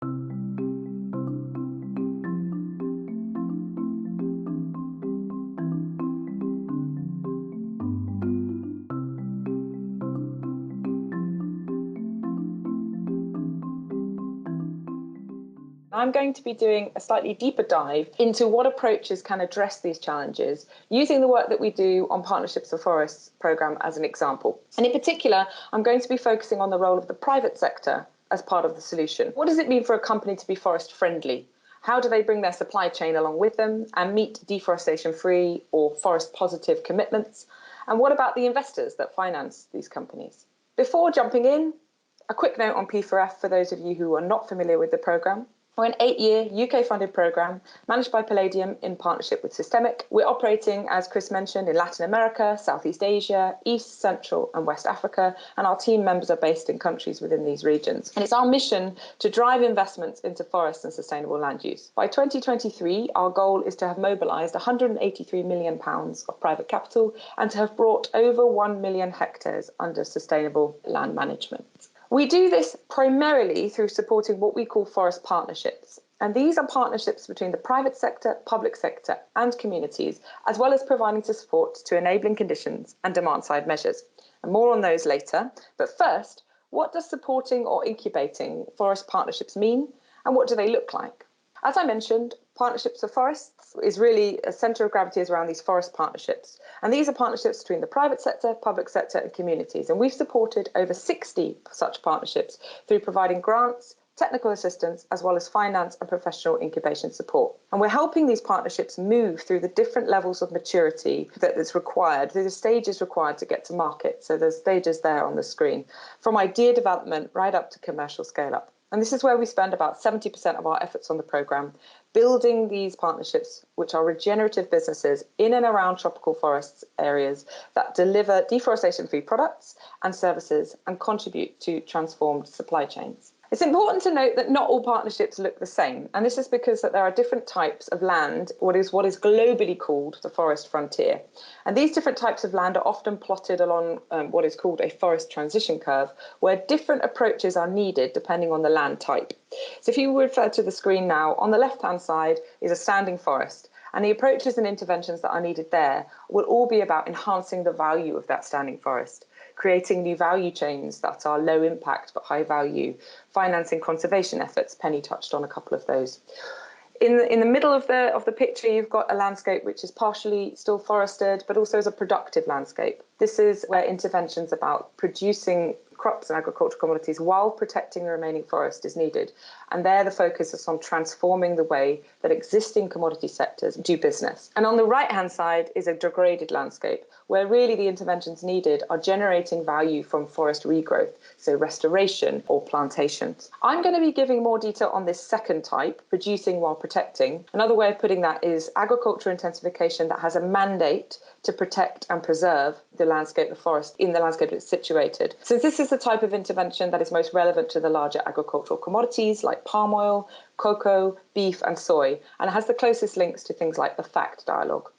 I'm going to be doing a slightly deeper dive into what approaches can address these challenges, using the work that we do on Partnerships for Forests programme as an example. And in particular, I'm going to be focusing on the role of the private sector as part of the solution. What does it mean for a company to be forest friendly? How do they bring their supply chain along with them and meet deforestation-free or forest-positive commitments? And what about the investors that finance these companies? Before jumping in, a quick note on P4F for those of you who are not familiar with the programme. We're an 8-year UK-funded programme managed by Palladium in partnership with Systemic. We're operating, as Chris mentioned, in Latin America, Southeast Asia, East, Central and West Africa, and our team members are based in countries within these regions. And it's our mission to drive investments into forests and sustainable land use. By 2023, our goal is to have mobilised £183 million of private capital and to have brought over 1 million hectares under sustainable land management. We do this primarily through supporting what we call forest partnerships. And these are partnerships between the private sector, public sector and communities, as well as providing support to enabling conditions and demand-side measures. And more on those later. But first, what does supporting or incubating forest partnerships mean, and what do they look like? As I mentioned, Partnerships for Forests is really a centre of gravity is around these forest partnerships. And these are partnerships between the private sector, public sector and communities. And we've supported over 60 such partnerships through providing grants, technical assistance, as well as finance and professional incubation support. And we're helping these partnerships move through the different levels of maturity that is required, through the stages required to get to market. So there's stages there on the screen, from idea development right up to commercial scale up. And this is where we spend about 70% of our efforts on the programme, building these partnerships, which are regenerative businesses in and around tropical forests areas that deliver deforestation-free products and services and contribute to transformed supply chains. It's important to note that not all partnerships look the same, and this is because that there are different types of land, what is globally called the forest frontier. And these different types of land are often plotted along what is called a forest transition curve, where different approaches are needed depending on the land type. So if you refer to the screen now, on the left-hand side is a standing forest, and the approaches and interventions that are needed there will all be about enhancing the value of that standing forest, creating new value chains that are low impact but high value, financing conservation efforts. Penny touched on a couple of those. In the middle of the picture, you've got a landscape which is partially still forested, but also as a productive landscape. This is where interventions about producing crops and agricultural commodities while protecting the remaining forest is needed. And there the focus is on transforming the way that existing commodity sectors do business. And on the right-hand side is a degraded landscape, where really the interventions needed are generating value from forest regrowth, so restoration or plantations. I'm going to be giving more detail on this second type, producing while protecting. Another way of putting that is agriculture intensification that has a mandate to protect and preserve the landscape, the forest, in the landscape it's situated. So this is the type of intervention that is most relevant to the larger agricultural commodities like palm oil, cocoa, beef and soy, and has the closest links to things like the FACT dialogue.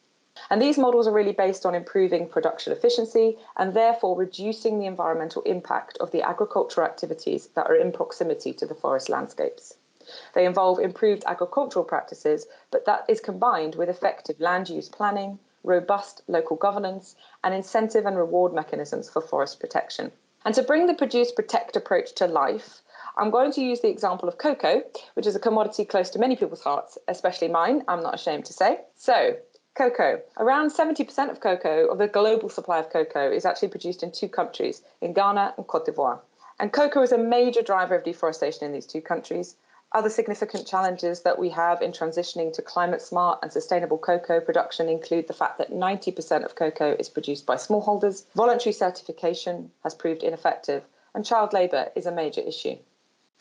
And these models are really based on improving production efficiency and therefore reducing the environmental impact of the agricultural activities that are in proximity to the forest landscapes. They involve improved agricultural practices, but that is combined with effective land use planning, robust local governance, and incentive and reward mechanisms for forest protection. And to bring the produce protect approach to life, I'm going to use the example of cocoa, which is a commodity close to many people's hearts, especially mine, I'm not ashamed to say. So, cocoa. Around 70% of cocoa, of the global supply of cocoa, is actually produced in two countries, in Ghana and Cote d'Ivoire. And cocoa is a major driver of deforestation in these two countries. Other significant challenges that we have in transitioning to climate smart and sustainable cocoa production include the fact that 90% of cocoa is produced by smallholders, voluntary certification has proved ineffective, and child labour is a major issue.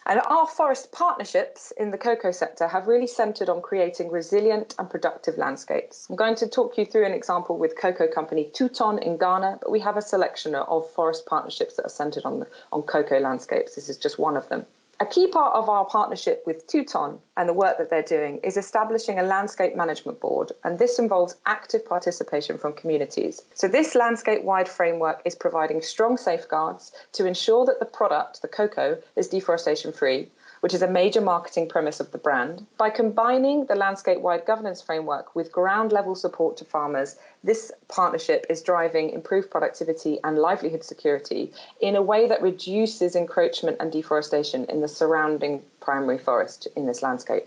And our forest partnerships in the cocoa sector have really centred on creating resilient and productive landscapes. I'm going to talk you through an example with cocoa company Touton in Ghana, but we have a selection of forest partnerships that are centred on cocoa landscapes. This is just one of them. A key part of our partnership with Touton and the work that they're doing is establishing a landscape management board, and this involves active participation from communities. So this landscape-wide framework is providing strong safeguards to ensure that the product, the cocoa, is deforestation-free, which is a major marketing premise of the brand. By combining the landscape-wide governance framework with ground-level support to farmers, this partnership is driving improved productivity and livelihood security in a way that reduces encroachment and deforestation in the surrounding primary forest in this landscape.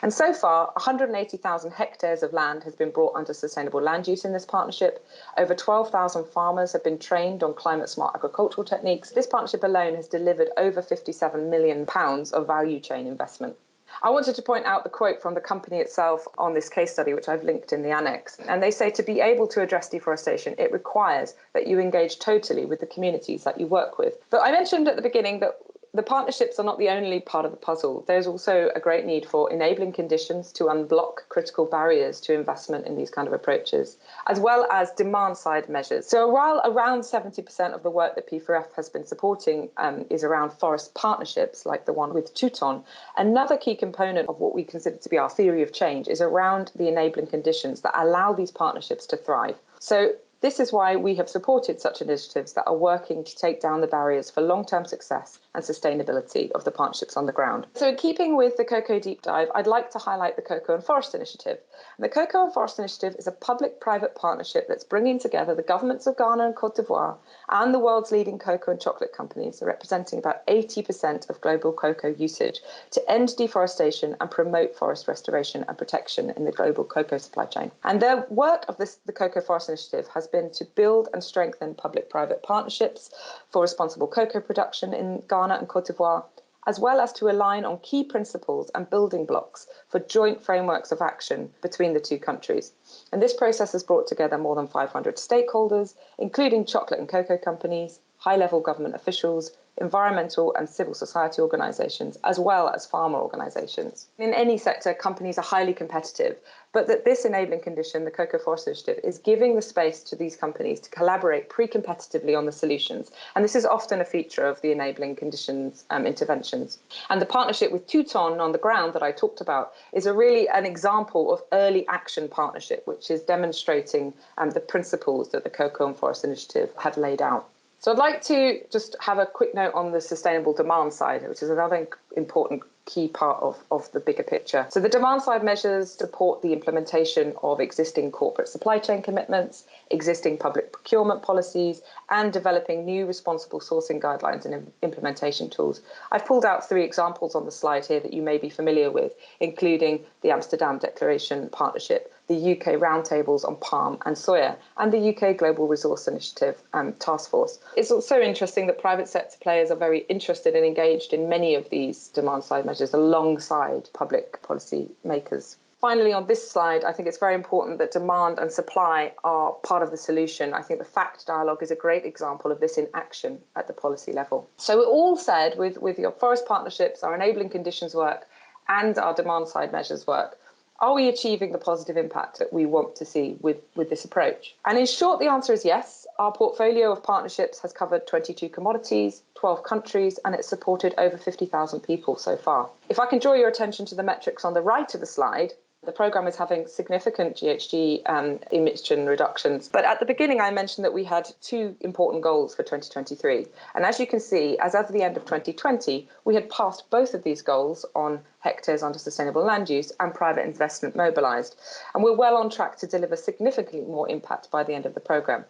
And so far, 180,000 hectares of land has been brought under sustainable land use in this partnership. Over 12,000 farmers have been trained on climate-smart agricultural techniques. This partnership alone has delivered over £57 million of value chain investment. I wanted to point out the quote from the company itself on this case study, which I've linked in the annex. And they say, to be able to address deforestation, it requires that you engage totally with the communities that you work with. But I mentioned at the beginning that the partnerships are not the only part of the puzzle. There's also a great need for enabling conditions to unblock critical barriers to investment in these kind of approaches, as well as demand-side measures. So while around 70% of the work that P4F has been supporting is around forest partnerships, like the one with Teuton, another key component of what we consider to be our theory of change is around the enabling conditions that allow these partnerships to thrive. So this is why we have supported such initiatives that are working to take down the barriers for long-term success and sustainability of the partnerships on the ground. So in keeping with the Cocoa Deep Dive, I'd like to highlight the Cocoa and Forest Initiative. And the Cocoa and Forest Initiative is a public-private partnership that's bringing together the governments of Ghana and Cote d'Ivoire and the world's leading cocoa and chocolate companies, representing about 80% of global cocoa usage, to end deforestation and promote forest restoration and protection in the global cocoa supply chain. And the work of the Cocoa Forest Initiative has been to build and strengthen public-private partnerships for responsible cocoa production in Ghana and Cote d'Ivoire, as well as to align on key principles and building blocks for joint frameworks of action between the two countries. And this process has brought together more than 500 stakeholders, including chocolate and cocoa companies, high-level government officials, environmental and civil society organisations, as well as farmer organisations. In any sector, companies are highly competitive, but that this enabling condition, the Cocoa Forest Initiative, is giving the space to these companies to collaborate pre-competitively on the solutions. And this is often a feature of the enabling conditions interventions. And the partnership with Teuton on the ground that I talked about is really an example of early action partnership, which is demonstrating the principles that the Cocoa and Forest Initiative had laid out. So I'd like to just have a quick note on the sustainable demand side, which is another important key part of the bigger picture. So the demand side measures support the implementation of existing corporate supply chain commitments, existing public procurement policies, and developing new responsible sourcing guidelines and implementation tools. I've pulled out 3 examples on the slide here that you may be familiar with, including the Amsterdam Declaration Partnership, the UK roundtables on palm and soya, and the UK Global Resource Initiative Task Force. It's also interesting that private sector players are very interested and engaged in many of these demand-side measures alongside public policy makers. Finally, on this slide, I think it's very important that demand and supply are part of the solution. I think the FACT dialogue is a great example of this in action at the policy level. So we're all said with your forest partnerships, our enabling conditions work, and our demand-side measures work. Are we achieving the positive impact that we want to see with this approach? And in short, the answer is yes. Our portfolio of partnerships has covered 22 commodities, 12 countries, and it's supported over 50,000 people so far. If I can draw your attention to the metrics on the right of the slide, the programme is having significant GHG emission reductions. But at the beginning, I mentioned that we had 2 important goals for 2023. And as you can see, as of the end of 2020, we had passed both of these goals on hectares under sustainable land use and private investment mobilised. And we're well on track to deliver significantly more impact by the end of the programme.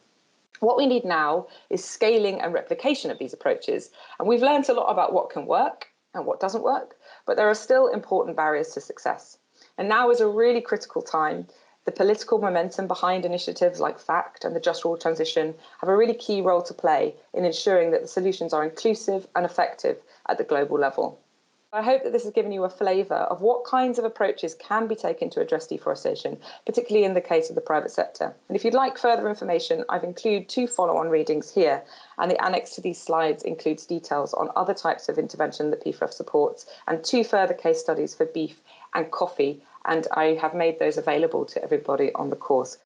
What we need now is scaling and replication of these approaches. And we've learned a lot about what can work and what doesn't work, but there are still important barriers to success. And now is a really critical time. The political momentum behind initiatives like FACT and the Just Rule Transition have a really key role to play in ensuring that the solutions are inclusive and effective at the global level. I hope that this has given you a flavour of what kinds of approaches can be taken to address deforestation, particularly in the case of the private sector. And if you'd like further information, I've included 2 follow-on readings here, and the annex to these slides includes details on other types of intervention that P4F supports, and 2 further case studies for beef and coffee, and I have made those available to everybody on the course.